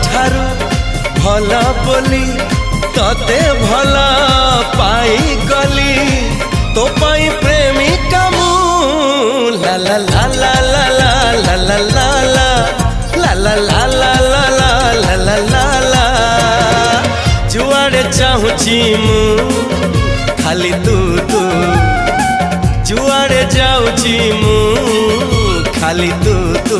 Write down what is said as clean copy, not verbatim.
ठारू भल बोली तते भल पाई गली तो पाई प्रेमिका मु ला ला ला ला ला ला ला ला ला ला ला ला ला ला ला ला ला ला जुआड़े चाहूची मु खाली तू तू जुआड़े जाऊची मु खाली तू तू।